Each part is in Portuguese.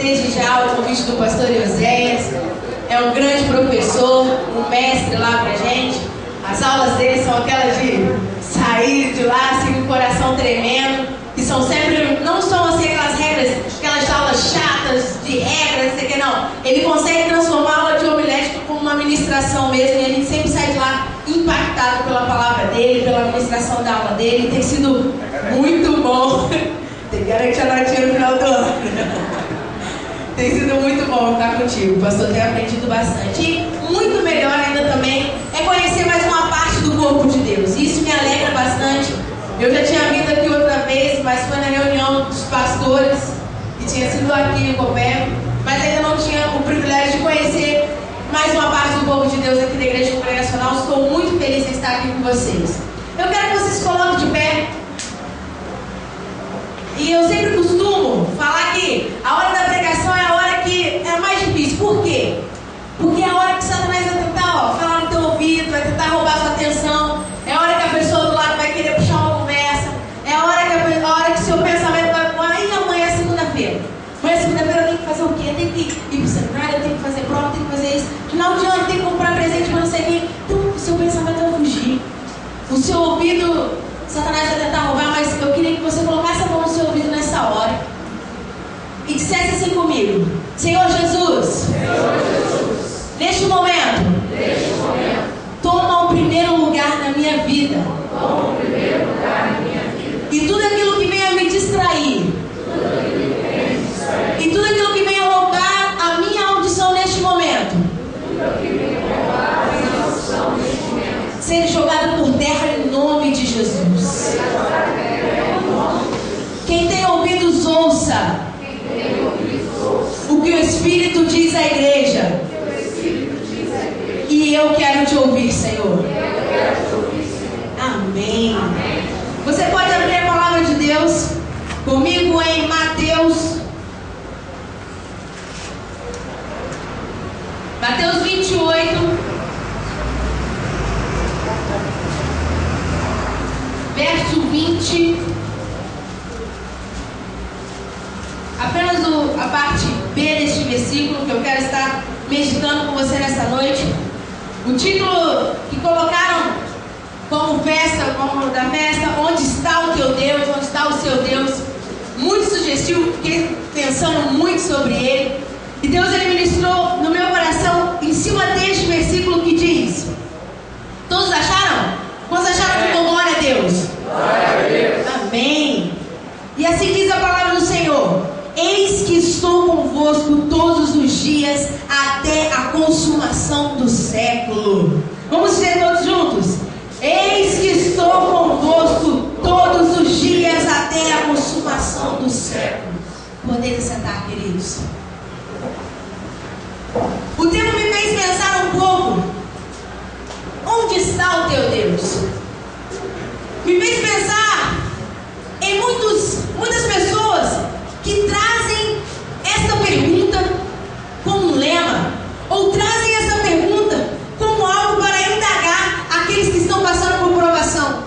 desde já o convite do pastor Euséias. É um grande professor, um mestre lá pra gente. As aulas dele são aquelas de sair de lá assim com o coração tremendo, que são sempre, não são assim aquelas regras, aquelas aulas chatas de regras, não sei o que, não. Ele consegue transformar a aula de homilética como uma ministração mesmo, e a gente sempre sai de lá impactado pela palavra dele, pela ministração da aula dele. Tem sido muito bom. Tem que garantir a notinha no final do ano. Tem sido muito bom estar contigo. O pastor tem aprendido bastante. E muito melhor ainda também é conhecer mais uma parte do corpo de Deus. Isso me alegra bastante. Eu já tinha vindo aqui outra vez, mas foi na reunião dos pastores, que tinha sido aqui em Copé, mas ainda não tinha o privilégio de conhecer mais uma parte do povo de Deus aqui da Igreja Congregacional. Estou muito feliz em estar aqui com vocês. Eu quero que vocês se coloquem de pé. E eu sempre costumo falar que a hora da pregação é a hora que é mais difícil. Por quê? Porque é a hora que Satanás vai tentar falar no teu ouvido, vai tentar roubar sua atenção. É a hora que a pessoa do lado vai querer puxar uma conversa. É a hora que seu pensamento vai falar: aí amanhã é segunda-feira. Amanhã é segunda-feira eu tenho que fazer o quê? Eu tenho que ir pro seminário, eu tenho que fazer prova, eu tenho que fazer isso. Final de ano eu tenho que comprar presente para não sei quem. Então o seu pensamento vai fugir. O seu ouvido, Satanás vai tentar roubar, mas eu queria que você colocasse a mão no seu ouvido nessa hora e dissesse assim comigo: Senhor Jesus, neste momento, toma o primeiro lugar na minha vida. E tudo aquilo que venha me distrair, e tudo aquilo que venha roubar a minha audição neste momento, seja jogado por terra em nome de Jesus. Quem tem ouvidos, ouça o que o Espírito diz à igreja. E eu quero te ouvir, Senhor. Amém. Você pode abrir a palavra de Deus comigo em Mateus 28, verso 20. Apenas a parte B deste versículo que eu quero estar meditando com você nessa noite. O título que colocaram como festa, como da festa: onde está o teu Deus? Onde está o seu Deus? Muito sugestivo, fiquei pensando muito sobre ele. E Deus, ele ministrou no meu coração em cima deste versículo que diz: todos acharam? Quantos acharam que deu glória a Deus? Glória a Deus. Amém. E assim diz a palavra do Senhor: eis que estou convosco todos os dias até a consumação do século. Vamos dizer todos juntos: eis que estou convosco todos os dias até a consumação do século. Podem sentar, queridos. O tempo me fez pensar um pouco: onde está o teu Deus? Me fez pensar em muitas pessoas que trazem esta pergunta como um lema, ou trazem essa pergunta como algo para indagar aqueles que estão passando por provação.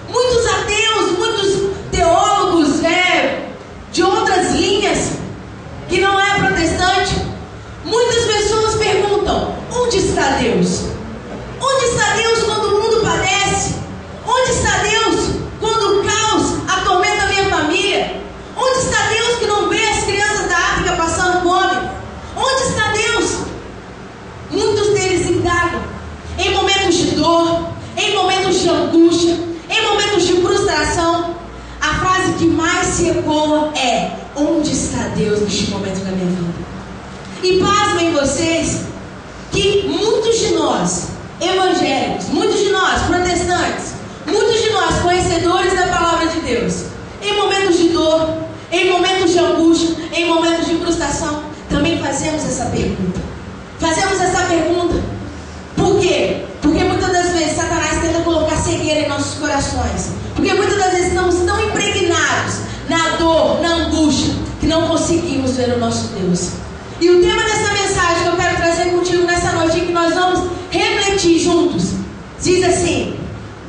Muitos ateus, muitos teólogos de outras linhas, que não é protestante, muitas pessoas perguntam: onde está Deus? Onde está Deus quando o mundo padece? Onde está Deus quando o caos atormenta a minha família? Onde está Deus que não vê as crianças da África passando fome? Onde está Deus? Muitos deles indagam em momentos de dor, em momentos de angústia, em momentos de frustração. A frase que mais se ecoa é: onde está Deus neste momento da minha vida? E pasmem vocês que muitos de nós evangélicos, muitos de nós protestantes, muitos de nós conhecedores da palavra de Deus, em momentos de dor, em momentos de angústia, em momentos de frustração, também fazemos essa pergunta. Fazemos essa pergunta. Por quê? Porque muitas das vezes Satanás tenta colocar cegueira em nossos corações. Porque muitas das vezes estamos tão impregnados na dor, na angústia, que não conseguimos ver o nosso Deus. E o tema dessa mensagem que eu quero trazer contigo nessa noite, e que nós vamos refletir juntos, diz assim: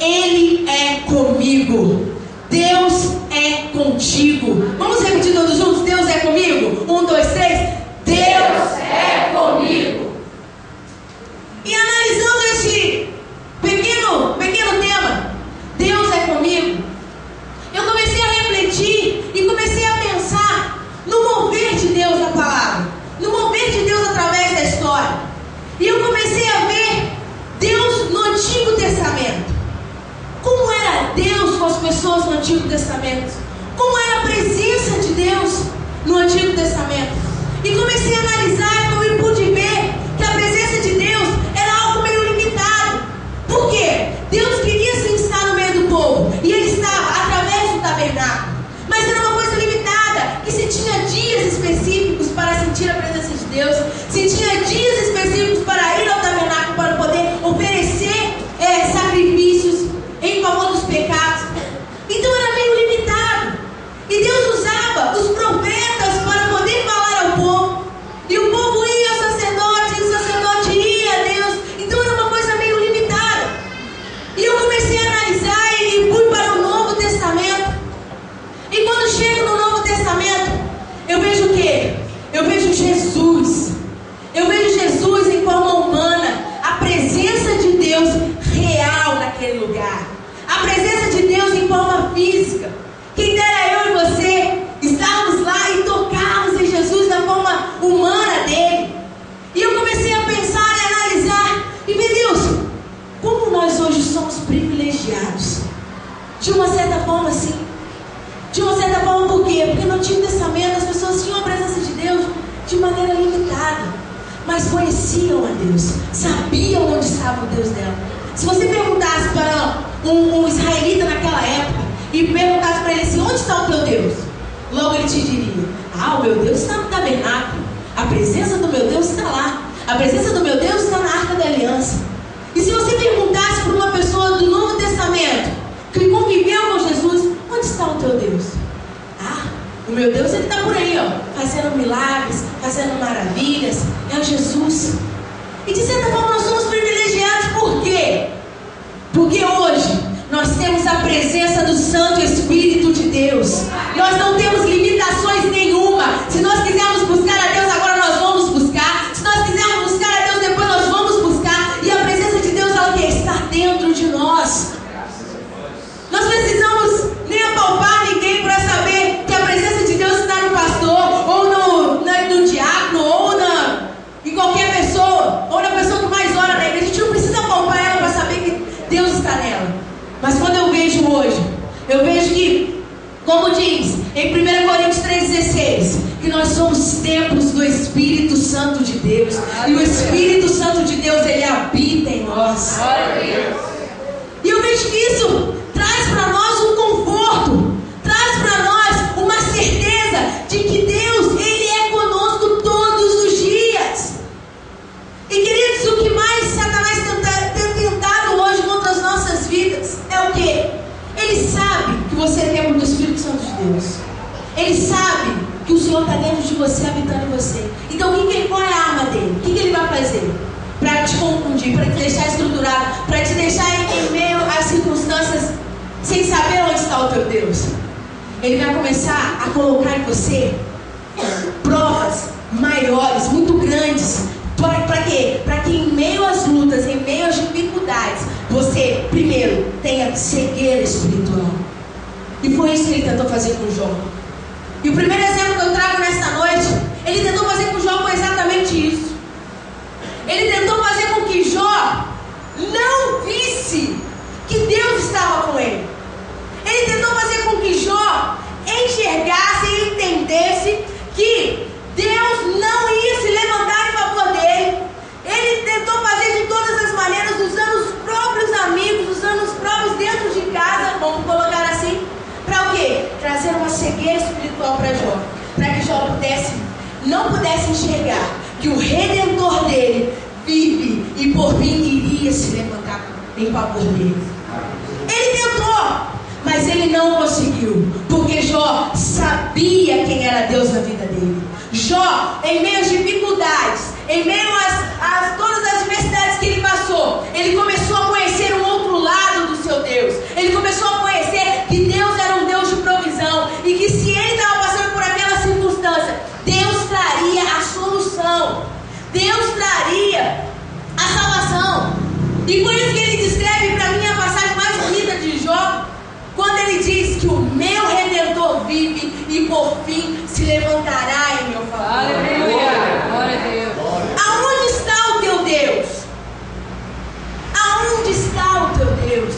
Ele é comigo. Deus é contigo. Vamos repetir todos juntos? Deus é comigo? 1, 2, 3. Antigo Testamento, como era a presença de Deus no Antigo Testamento. E comecei a analisar, como eu pude ver que a presença de Deus era algo meio limitado. Por quê? Deus queria sim estar no meio do povo, e Ele estava através do tabernáculo, mas era uma coisa limitada, que se tinha dias específicos para sentir a presença de Deus, se tinha dias específicos para ir ao tabernáculo, para poder oferecer sacrifícios em favor dos pecados. Então era meio limitado, e Deus usava os profetas para poder falar ao povo, e o povo ia ao sacerdote, e o sacerdote ia a Deus. Então era uma coisa meio limitada. E eu comecei a analisar e fui para o Novo Testamento. E quando chego no Novo Testamento, eu vejo o quê? Eu vejo Jesus. Eu vejo Jesus em forma humana, a presença de Deus real naquele lugar, a presença de Deus em forma física. Quem dera eu e você estarmos lá e tocarmos em Jesus na forma humana dele. E eu comecei a pensar e analisar e ver, Deus, como nós hoje somos privilegiados. De uma certa forma, sim. De uma certa forma, por quê? Porque no Antigo Testamento as pessoas tinham a presença de Deus de maneira limitada, mas conheciam a Deus, sabiam onde estava o Deus dela. Se você perguntasse para um israelita naquela época e perguntasse para ele assim: onde está o teu Deus? Logo ele te diria: o meu Deus está no tabernáculo, a presença do meu Deus está lá, a presença do meu Deus está na Arca da Aliança. E se você perguntasse para uma pessoa do Novo Testamento que conviveu com Jesus: onde está o teu Deus? O meu Deus, Ele está por aí, fazendo milagres, fazendo maravilhas. É o Jesus. E de certa forma nós somos privilegiados. Por quê? Porque hoje nós temos a presença do Santo Espírito de Deus. Nós não temos limitações nenhuma. Se nós quisermos buscar a Deus agora, nós vamos buscar. Se nós quisermos buscar a Deus depois, nós vamos buscar. E a presença de Deus, ela quer estar dentro de nós. Nós precisamos nem apalpar ninguém para saber que a presença de Deus está no pastor, ou no diácono, ou em qualquer pessoa, ou na pessoa que mais ora na igreja. A gente não precisa apalpar ela para saber que Deus está nela. Mas quando eu vejo hoje, eu vejo que, como diz em 1 Coríntios 3,16, que nós somos templos do Espírito Santo de Deus. E o Espírito Santo de Deus, ele habita em nós. E eu vejo que isso traz para nós um conforto, traz para nós uma certeza de que Deus, Ele é conosco todos os dias. E queridos, o que mais Satanás tem tentado hoje contra as nossas vidas é o quê? Ele sabe que você é templo do Espírito Santo de Deus. Ele sabe que o Senhor está dentro de você, habitando em você. Então qual é a arma dele? O que ele vai fazer? Para te confundir, para te deixar estruturado, para te deixar em meio às circunstâncias sem saber onde está o teu Deus. Ele vai começar a colocar em você provas maiores, muito grandes. Para quê? Para que em meio às lutas, em meio às dificuldades, você primeiro tenha cegueira espiritual. E foi isso que ele tentou fazer com Jó. E o primeiro exemplo que eu trago nesta noite, ele tentou fazer com Jó foi exatamente isso. Ele tentou fazer com que Jó não visse que Deus estava com ele. Ele tentou fazer com que Jó enxergasse e entendesse que Deus não ia se levantar em favor dele. Ele tentou fazer de todas as maneiras, usando os próprios amigos, usando os próprios dentro de casa, vamos colocar assim, para o quê? Trazer uma cegueira espiritual para Jó, para que Jó não pudesse enxergar que o Redentor dele vive e por fim iria se levantar em favor dele. Ele tentou, mas ele não conseguiu, porque Jó sabia quem era Deus na vida dele. Jó, em meio às dificuldades, em meio a todas as adversidades que ele passou, ele começou a conhecer um outro lado do seu Deus. Ele começou a conhecer que Deus era um Deus de provisão, e que se ele estava passando por aquela circunstância, Deus traria a solução, Deus traria a salvação. E por isso que ele descreve para mim a passagem mais bonita de Jó, quando ele diz que o meu Redentor vive e por fim se levantará em meu favor. Aleluia! Glória a Deus! Aonde está o teu Deus? Aonde está o teu Deus?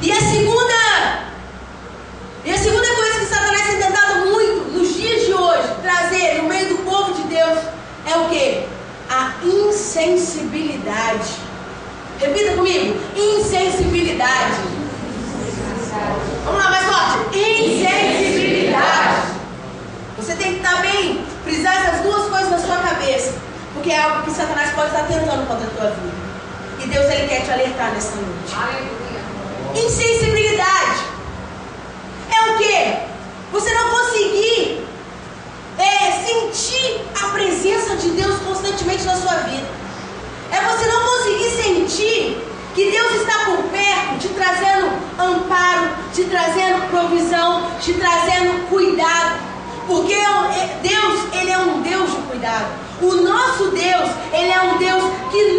E a segunda insensibilidade. Repita comigo: insensibilidade. Vamos lá, mais forte: insensibilidade. Você tem que estar bem, frisar essas duas coisas na sua cabeça, porque é algo que Satanás pode estar tentando contra a tua vida. E Deus, ele quer te alertar nessa noite. Aleluia. Insensibilidade é o quê? Você não conseguir sentir a presença de Deus constantemente na sua vida. É você não conseguir sentir que Deus está por perto, te trazendo amparo, te trazendo provisão, te trazendo cuidado. Porque Deus, ele é um Deus de cuidado. O nosso Deus, ele é um Deus que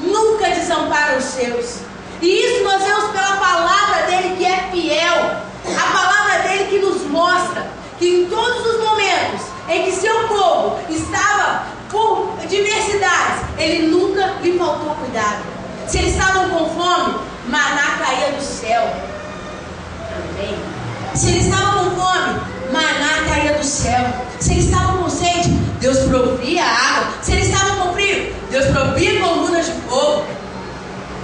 nunca desampara os seus. E isso nós vemos pela palavra dele, que é fiel. A palavra dele que nos mostra que em todos os momentos em que seu povo estava por diversidades, ele nunca lhe faltou cuidado. Se eles estavam com fome, maná caía do céu. Amém. Se eles estavam com fome, maná caía do céu. Se eles estavam com sede, Deus provia água. Se eles estavam com frio, Deus provia colunas de fogo.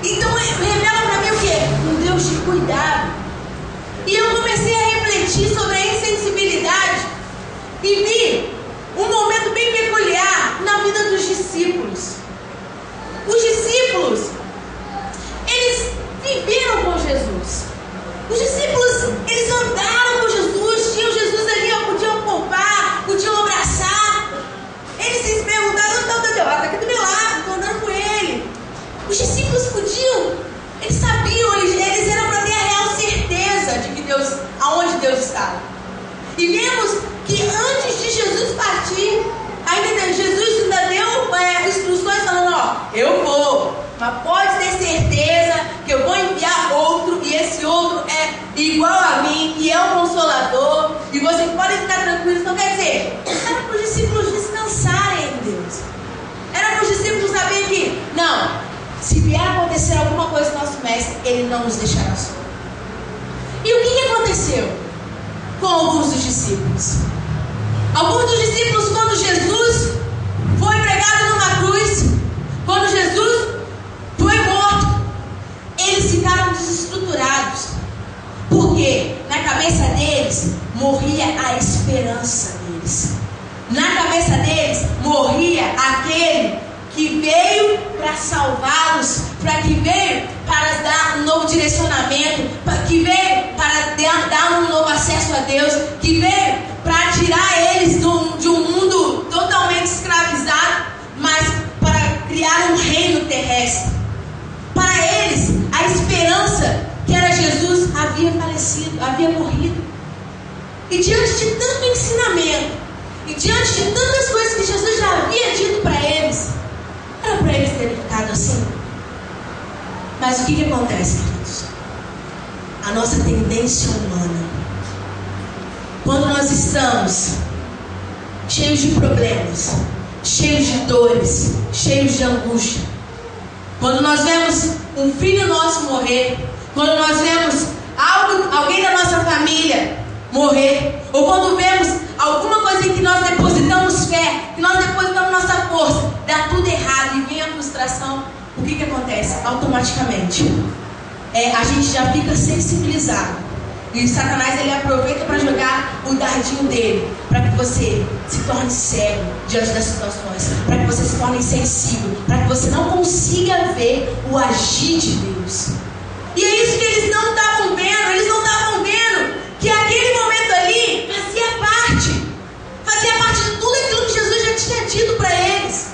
Então revela para mim o quê? Um Deus de cuidado. E eu comecei a refletir sobre a insensibilidade e vi um momento bem peculiar na vida dos discípulos. Os discípulos, eles viveram com Jesus. Os discípulos, eles andaram com Jesus, tinham Jesus ali, podiam poupar, podiam abraçar. Eles se perguntaram: onde está o teu Deus? Está aqui do meu lado, estou andando com ele. Os discípulos podiam, eles sabiam, eles eram para ter a real certeza de que Deus, aonde Deus estava. E vemos que antes de Jesus partir, Jesus ainda deu instruções falando: ó, eu vou, mas pode ter certeza que eu vou enviar outro, e esse outro é igual a mim, e é um consolador, e vocês podem ficar tranquilos. Então quer dizer, era para os discípulos descansarem em Deus. Era para os discípulos saberem que, não, se vier acontecer alguma coisa com o nosso mestre, ele não nos deixará só. E o que aconteceu com alguns dos discípulos? Alguns dos discípulos, quando Jesus foi pregado numa cruz, quando Jesus foi morto, eles ficaram desestruturados. Porque na cabeça deles morria a esperança deles. Na cabeça deles morria aquele que veio para salvá-los, que veio para dar um novo direcionamento, que veio para dar um novo acesso a Deus, que veio para tirar eles de um mundo totalmente escravizado, mas para criar um reino terrestre. Para eles, a esperança que era Jesus havia falecido, havia morrido. E diante de tanto ensinamento, e diante de tantas coisas que Jesus já havia dito para eles, era para eles terem ficado assim. Mas o que acontece, queridos? A nossa tendência humana, quando nós estamos cheios de problemas, cheios de dores, cheios de angústia, quando nós vemos um filho nosso morrer, quando nós vemos alguém da nossa família morrer, ou quando vemos alguma coisa em que nós depositamos fé, que nós depositamos nossa força, dá tudo errado e vem a frustração, o que acontece? Automaticamente a gente já fica sensibilizado. E Satanás, ele aproveita para jogar o dardinho dele, para que você se torne cego diante das situações, para que você se torne insensível, para que você não consiga ver o agir de Deus. E é isso que eles não estavam vendo. Eles não estavam vendo que aquele momento ali fazia parte de tudo aquilo que Jesus já tinha dito para eles.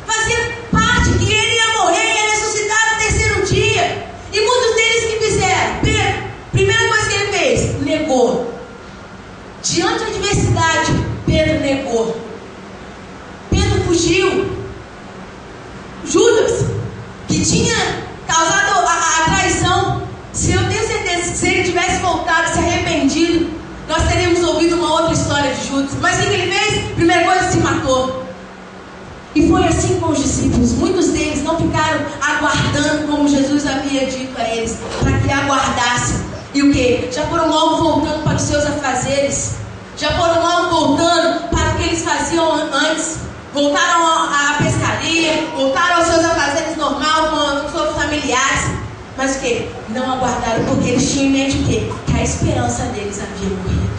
Fazia parte que ele ia morrer e ia ressuscitar no terceiro dia. E muitos deles que fizeram? Pedro, primeira coisa que ele fez, negou. Diante da adversidade, Pedro negou. Pedro fugiu. Judas, que tinha causado a traição, se eu tenho certeza que se ele tivesse voltado, se arrependido, nós teríamos ouvido uma outra história de Judas. Mas o que ele fez? Primeira coisa, se matou. E foi assim com os discípulos. Muitos deles não ficaram aguardando como Jesus havia dito a eles, para que aguardassem. E o que? Já foram logo voltando para os seus afazeres. Já foram logo voltando para o que eles faziam antes. Voltaram à pescaria, quê? Voltaram aos seus afazeres normal com os seus familiares. Mas o quê? Não aguardaram, porque eles tinham em mente o quê? Que a esperança deles havia morrido.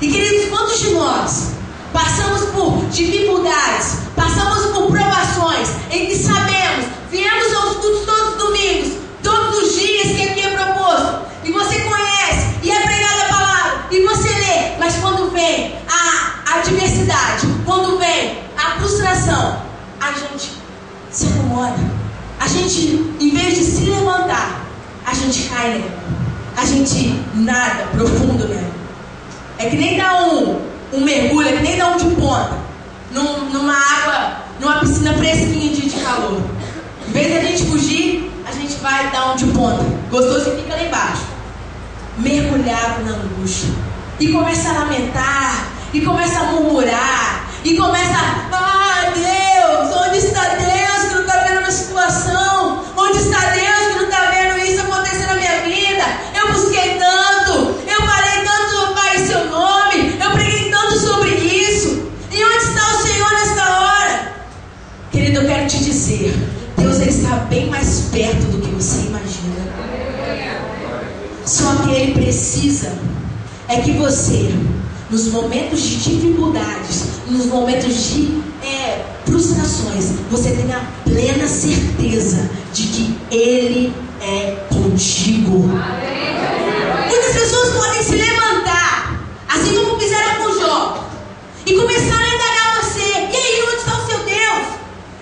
E queridos, quantos de nós passamos por dificuldades, passamos por provações, em que sabemos, viemos aos cultos todos os domingos, todos os dias que aqui é proposto, e você conhece, e é pregada a palavra, e você lê, mas quando vem a adversidade, quando vem a frustração, a gente se acomoda, a gente, em vez de se levantar, a gente cai nela, a gente nada profundo nela. É que nem dar um mergulho, é que nem dar um de ponta numa água, numa piscina fresquinha de calor. Em vez de a gente fugir, a gente vai dar um de ponta. Gostoso e fica lá embaixo. Mergulhado na angústia. E começa a lamentar, e começa a murmurar, e começa a, Deus, onde está Deus que não está vendo a minha situação? Onde está Deus que não está vendo isso acontecer na minha vida? Eu busquei tanto, eu falei tanto, Pai, em seu nome, eu preguei tanto sobre isso. E onde está o Senhor nesta hora? Querido, eu quero te dizer, Deus ele está bem mais perto do que você imagina. Só que Ele precisa é que você, nos momentos de dificuldades, nos momentos de frustrações, você tenha plena certeza de que Ele é contigo. Muitas pessoas podem se levantar, assim como fizeram com Jó, e começar a indagar você. E aí, onde está o seu Deus?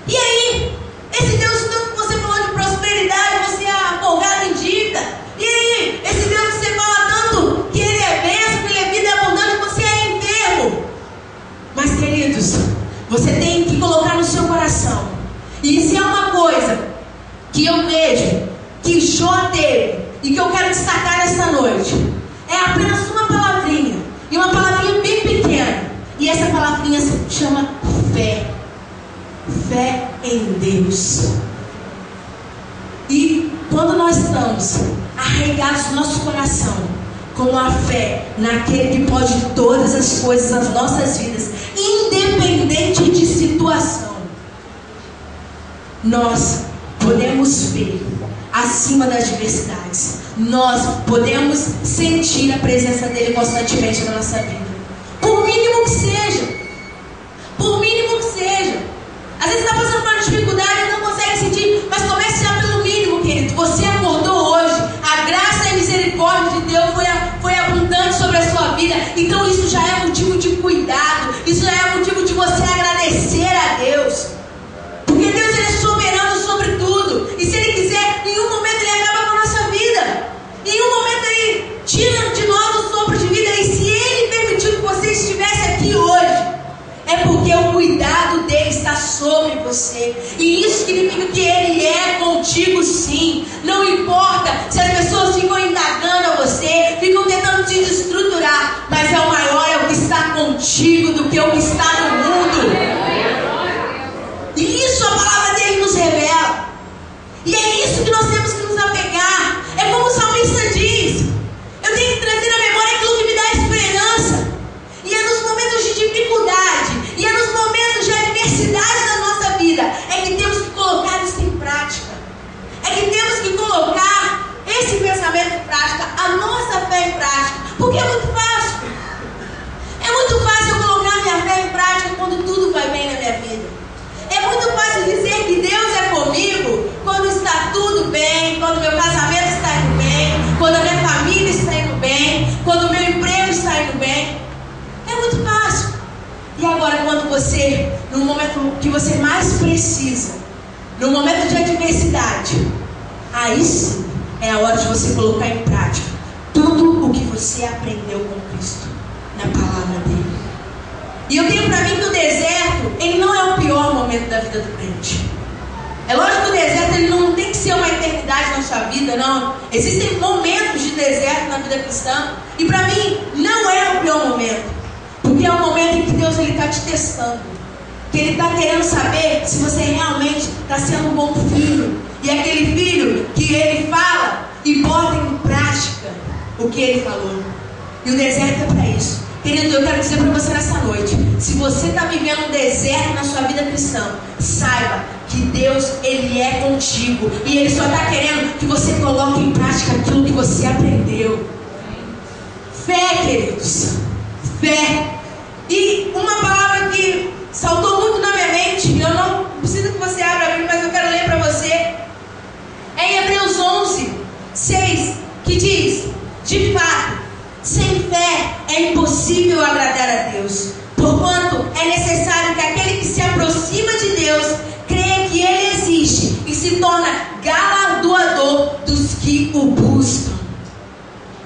E aí, esse Deus tanto que você falou de prosperidade, você é afogado em dívida. E aí, esse Deus que você fala tanto que Ele é bênção, que Ele é vida abundante, você é enfermo. Mas, queridos, você tem que colocar no seu coração. E se é uma coisa que eu vejo que Jó teve e que eu quero destacar nessa noite, é apenas uma palavrinha. E uma palavrinha bem pequena. E essa palavrinha se chama fé. Fé em Deus. E quando nós estamos arraigados no nosso coração com a fé naquele que pode todas as coisas nas nossas vidas, independente de situação, nós podemos ver acima das diversidades. Nós podemos sentir a presença dele constantemente na nossa vida. Por mínimo que seja. Por mínimo que seja. Às vezes está passando por uma dificuldade e não consegue sentir, mas comece já pelo mínimo, querido. Você acordou hoje, a graça e a misericórdia de Deus foi abundante sobre a sua vida. Então isso já é motivo de cuidado, isso já é motivo de você agradecer a Deus. Porque Deus ele é soberano sobre tudo. E se Ele quiser, em um momento Ele acaba com a nossa vida. Em um momento Ele tira de nós o sopro de vida. E se Ele permitiu que você estivesse aqui hoje, é porque o cuidado dele está sobre você. E isso significa que Ele é contigo sim. Não importa se as pessoas ficam indagando a você, ficam tentando te desestruturar, mas é o maior, é o que está contigo do que o que está no mundo. E isso a palavra dele nos revela. E é isso que nós temos que nos apegar. É como o salmista diz: eu tenho que trazer à memória aquilo que me dá esperança. E é nos momentos de dificuldade, e é nos momentos de adversidade da nossa vida, é que temos que colocar isso em prática. É que temos que colocar esse pensamento em prática, a nossa fé em prática. Porque é muito fácil. É muito fácil eu colocar minha fé em prática quando tudo vai bem na minha vida. É muito fácil dizer que Deus é comigo quando está tudo bem, quando meu casamento está indo bem, quando a minha família está indo bem, quando o meu emprego está indo bem. É muito fácil. E agora, quando você, no momento que você mais precisa, no momento de adversidade, aí sim é a hora de você colocar em prática tudo o que você aprendeu com Cristo na palavra dele. E eu tenho para mim que o deserto, ele não é o pior momento da vida do crente. É lógico que o deserto ele não tem que ser uma eternidade na sua vida, não. Existem momentos de deserto na vida cristã. E para mim, não é o pior momento. Porque é o momento em que Deus está te testando. Que Ele está querendo saber se você realmente está sendo um bom filho. E aquele filho que Ele fala e bota em prática o que Ele falou. E o deserto é para isso. Querido, eu quero dizer para você nessa noite, se você está vivendo um deserto na sua vida cristã, saiba Deus, Ele é contigo. E Ele só está querendo que você coloque em prática aquilo que você aprendeu. Fé, queridos. Fé. E uma palavra que saltou muito na minha mente, eu não preciso que você abra a Bíblia, mas eu quero ler para você. É em Hebreus 11:6, que diz: de fato, sem fé é impossível agradar a Deus, porquanto é necessário que aquele que se aproxima de Deus creia que Ele existe e se torna galardoador dos que o buscam.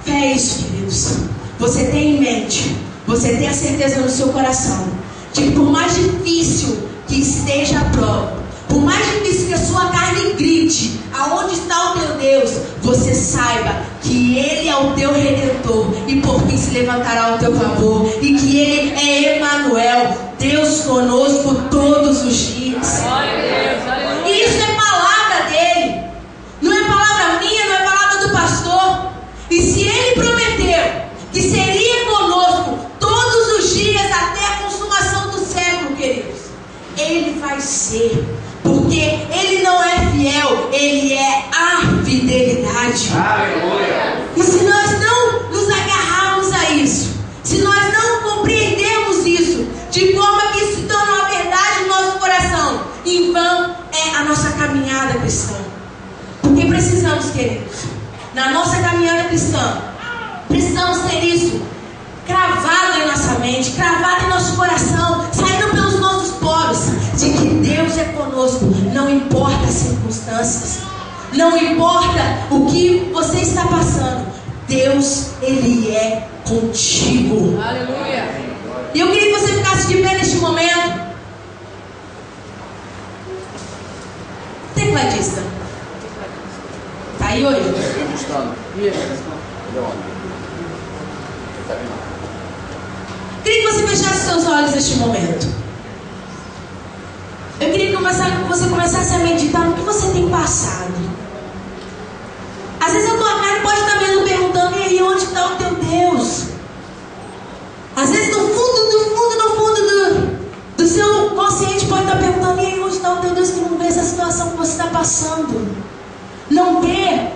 Fé é isso, queridos. Você tem em mente, você tem a certeza no seu coração de que por mais difícil que esteja a prova, por mais difícil que a sua carne grite, aonde está o teu Deus, você saiba que Ele é o teu Redentor e por fim se levantará ao teu favor, e que Ele é Emanuel, Deus conosco todos os dias. E isso é palavra dele, não é palavra minha, não é palavra do pastor. E se Ele prometeu que seria conosco todos os dias até a consumação do século, queridos, Ele vai ser. Porque Ele não é fiel, Ele é a fidelidade. Aleluia. E se nós não nos agarrarmos a isso, se nós não compreendermos isso, de forma que isso se torne uma verdade no nosso coração, em vão é a nossa caminhada cristã. Porque precisamos, queridos, na nossa caminhada cristã, precisamos ter isso cravado em nossa mente, cravado em nosso coração, saindo pelos nossos poros, de que Deus é conosco, não importa as circunstâncias, não importa o que você está passando, Deus, Ele é contigo. Aleluia. E eu queria que você ficasse de pé neste momento. Tecladista, tá aí hoje? Queria que você fechasse seus olhos neste momento. Eu queria que você começasse a meditar no que você tem passado. Às vezes a tua carne pode estar mesmo perguntando: e aí, onde está o teu Deus? Às vezes no fundo do seu consciente pode estar perguntando: e aí, onde está o teu Deus, que não vê essa situação que você está passando? Não vê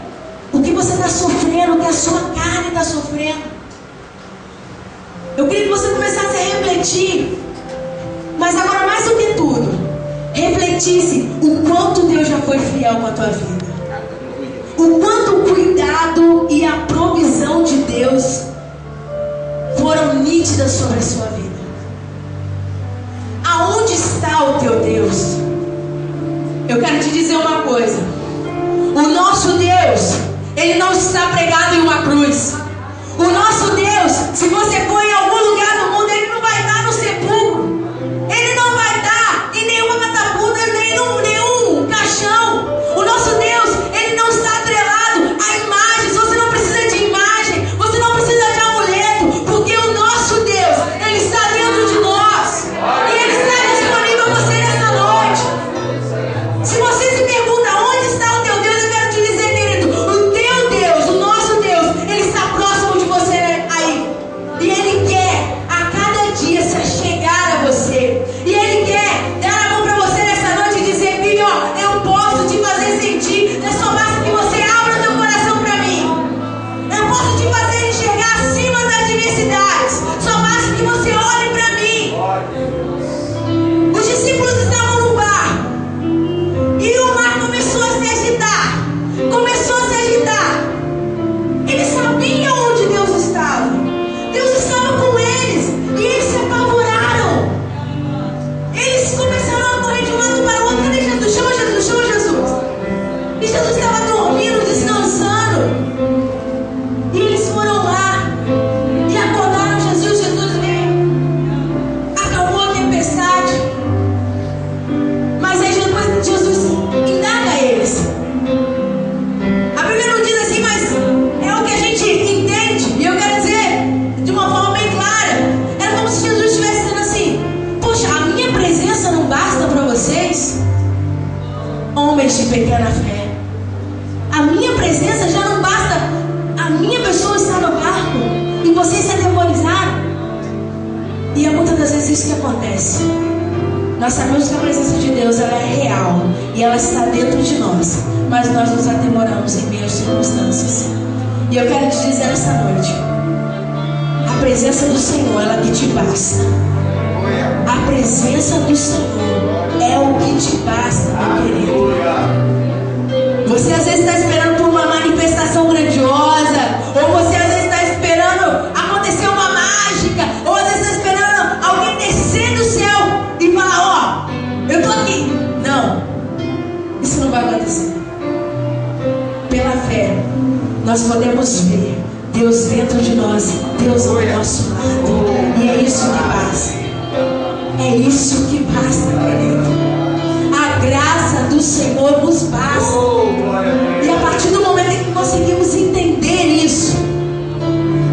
o que você está sofrendo, o que a sua carne está sofrendo. Eu queria que você começasse a refletir, mas agora mais do que tudo, refletisse o quanto Deus já foi fiel com a tua vida, o quanto o cuidado e a provisão de Deus foram nítidas sobre a sua vida. Aonde está o teu Deus? Eu quero te dizer uma coisa: o nosso Deus, Ele não está pregado em uma cruz. O nosso Deus, se você for em algum lugar do mundo, Ele não vai estar no sepulcro, Ele não vai estar em nenhuma catapulta, nem nenhum caixão. O nosso Deus, Ele não está atrelado a imagens. Você não precisa de imagem, você não precisa de amuleto, porque o nosso Deus, Ele está dentro de nós, e Ele está disponível a você nessa noite. Se você se pergunta onde está o teu Deus, eu quero te dizer, querido, o teu Deus, o nosso Deus, Ele está próximo de você aí. E Ele quer a cada dia se achegar a você. E Ele quer dar a mão para você nessa noite e dizer: filho, ó, eu posso te fazer sentir. É só basta que você abra o teu coração para mim. Eu posso te fazer enxergar acima das adversidades. Só basta que você olhe para mim. Os discípulos estavam no barco e o mar começou a se agitar. Eles sabiam onde Deus estava. Deus estava com eles. E eles se apavoraram. Eles começaram a correr de um lado para o outro. Cadê Jesus? Chama Jesus, chama Jesus. E Jesus estava dormindo, descansando. E eles foram lá e acordaram Jesus. Jesus veio, acalmou a tempestade. Mas aí Jesus indaga eles. A Bíblia não diz assim, mas é o que a gente entende. E eu quero dizer de uma forma bem clara. Era como se Jesus estivesse dizendo assim: poxa, a minha presença não basta para vocês, homens de pequena fé. A minha presença já não basta. A minha pessoa está no barco e vocês se atemorizaram. E é muitas das vezes isso que acontece. Nós sabemos que a presença de Deus ela é real e ela está dentro de nós, mas nós nos atemoramos em meio às circunstâncias. E eu quero te dizer nessa noite, a presença do Senhor ela que te basta. A presença do Senhor é o que te basta, meu querido. Você às vezes está esperando por uma manifestação grandiosa, ou você às vezes está esperando acontecer uma mágica, ou às vezes está esperando alguém descer do céu e falar: ó, eu estou aqui. Não, isso não vai acontecer. Pela fé nós podemos ver Deus dentro de nós, Deus ao nosso lado, e é isso que basta. É isso que basta, querido. A graça do Senhor nos basta. E a partir do momento em que conseguimos entender isso,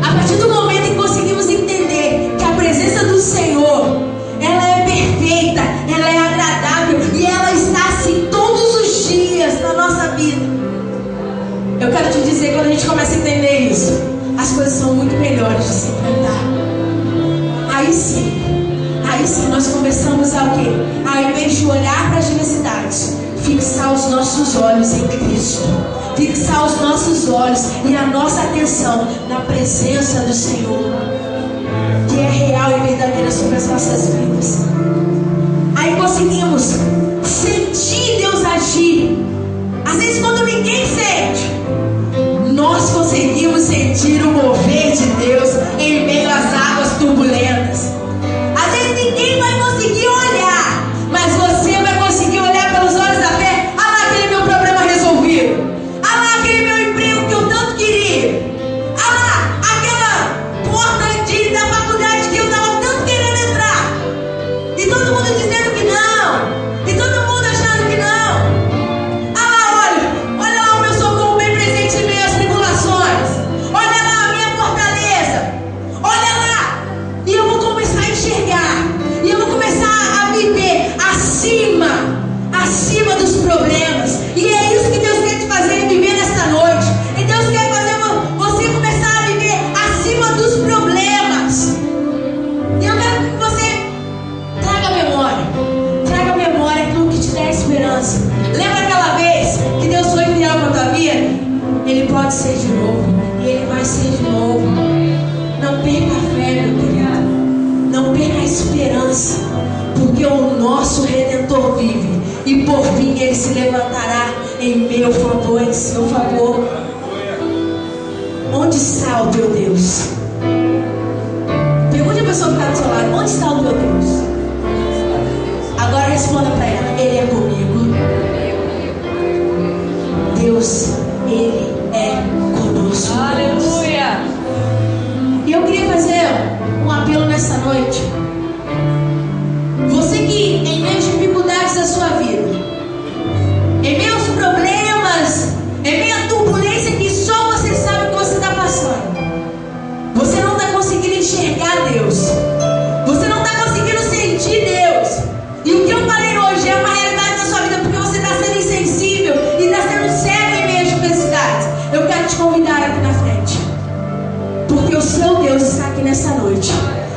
a partir do momento em que conseguimos entender que a presença do Senhor ela é perfeita, ela é agradável e ela está assim todos os dias na nossa vida. Eu quero te dizer, quando a gente começa a entender isso, as coisas são muito melhores de se enfrentar. Aí sim nós começamos a o quê? Ao invés de olhar para as diversidades, fixar os nossos olhos em Cristo, fixar os nossos olhos e a nossa atenção na presença do Senhor, que é real e verdadeira sobre as nossas vidas. Aí conseguimos sentir Deus agir. Às vezes quando ninguém sente, nós conseguimos sentir o mover de Deus em meio às águas turbulentas. Às vezes ninguém vai conseguir olhar, mas você vai conseguir olhar pelos olhos da fé. Ah lá, aquele meu problema resolvido. Ah lá, aquele meu emprego que eu tanto queria. Ah lá, aquela porta da faculdade que eu estava tanto querendo entrar. E todo mundo dizendo que não. E todo mundo achando que não. Ah lá, olha lá o meu socorro bem presente em meio às tribulações. Olha lá a minha fortaleza. Olha lá. E eu vou começar a enxergar. E eu vou começar a viver acima dos problemas. E é isso que Deus quer te fazer viver nesta noite. E Deus quer fazer você começar a viver acima dos problemas. E eu quero que você traga memória aquilo que te dá esperança. Lembra aquela vez que Deus foi fiel com a tua vida? Ele pode ser de novo. E Ele vai ser de novo. Não perca a fé, meu querido. Não perca a esperança. Porque o nosso Redentor vive. E por fim Ele se levantará em meu favor, em seu favor. Onde está o teu Deus? Pergunte a pessoa que está do seu lado: onde está o teu Deus? Agora responda para ela: Ele é comigo. Deus, Ele é conosco. Aleluia! E eu queria fazer um apelo nessa noite. Você que em meio às dificuldades da sua vida, em meio aos problemas, em meio à turbulência que só você sabe que você está passando, você não está conseguindo enxergar Deus, você não está conseguindo sentir Deus. E o que eu falei hoje é uma realidade na sua vida, porque você está sendo insensível e está sendo cego em meio às diversidades. Eu quero te convidar aqui na frente, porque o seu Deus está aqui nessa noite.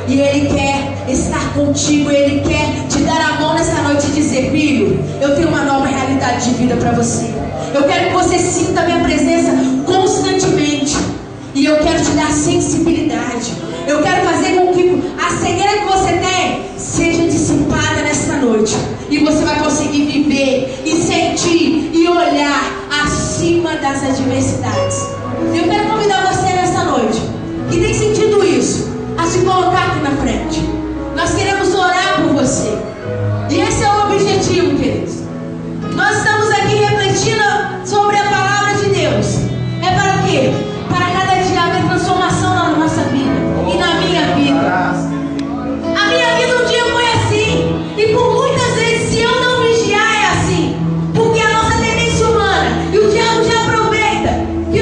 E Ele quer estar contigo. Ele quer te dar a mão nessa noite e dizer: filho, eu tenho uma nova realidade de vida para você. Eu quero que você sinta a minha presença constantemente. E eu quero te dar sensibilidade. Eu quero fazer com que a cegueira que você tem seja dissipada nessa noite. E você vai conseguir viver e sentir e olhar acima das adversidades. Eu quero convidar você nessa noite que tem sentido isso a se colocar aqui na frente. Nós queremos orar por você. E esse é o objetivo, queridos. Nós estamos aqui refletindo sobre a palavra de Deus. É para o quê? Para cada dia haver transformação na nossa vida e na minha vida. A minha vida um dia foi assim. E por muitas vezes, se eu não vigiar, é assim. Porque a nossa tendência humana, e o diabo já aproveita que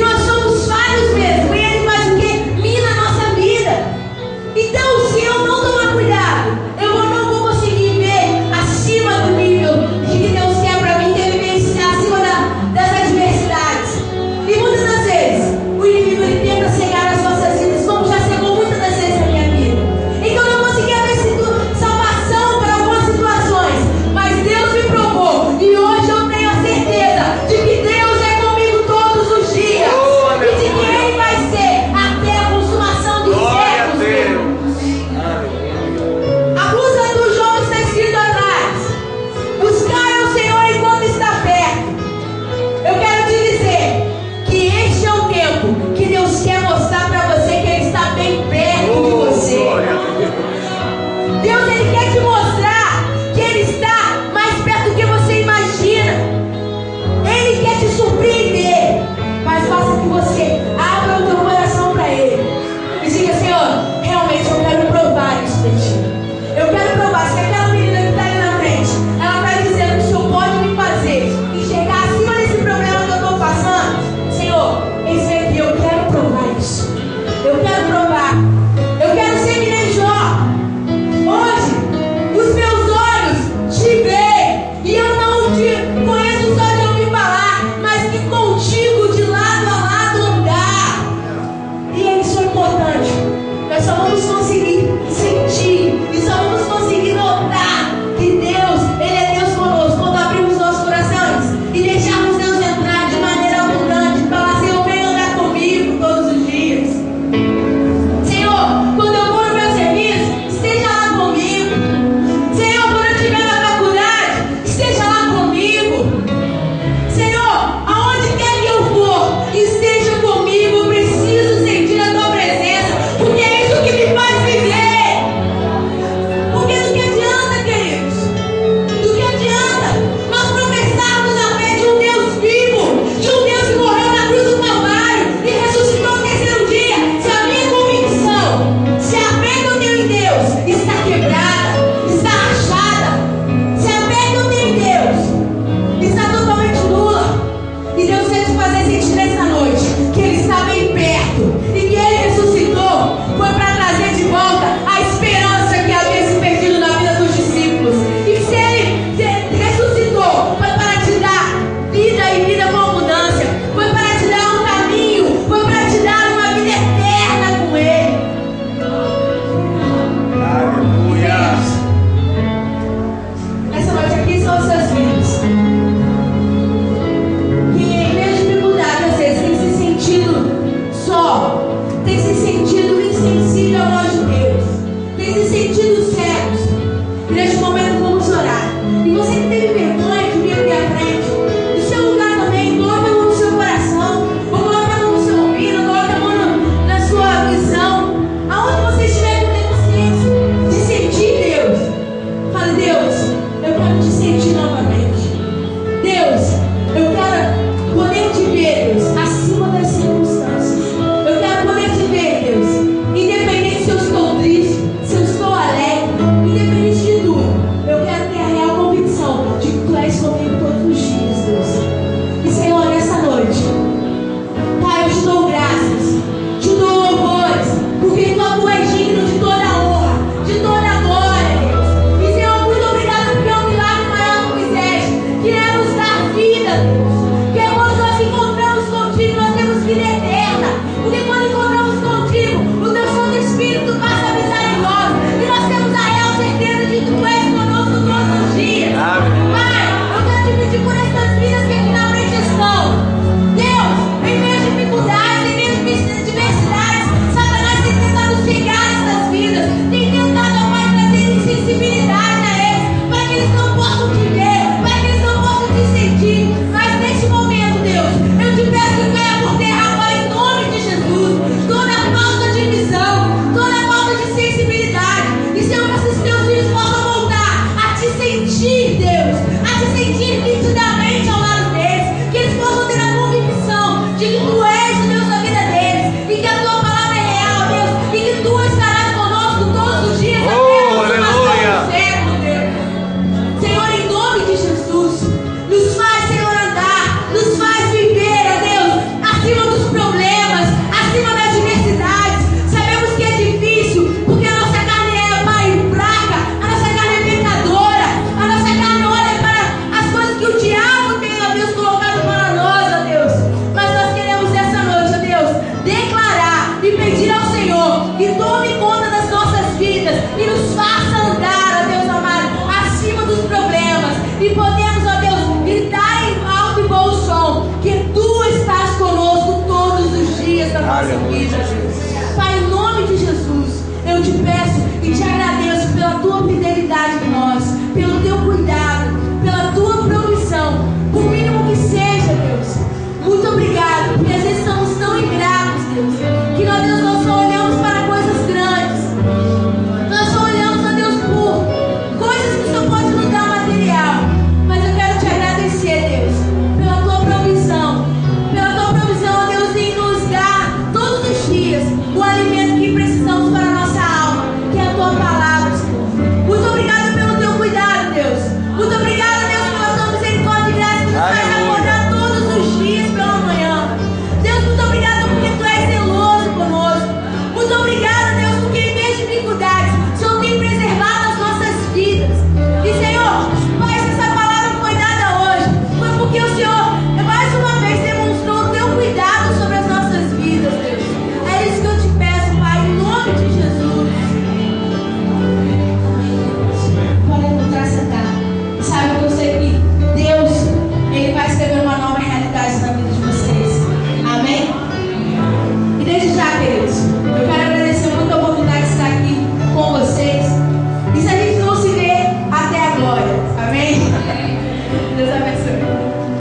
estão de pé.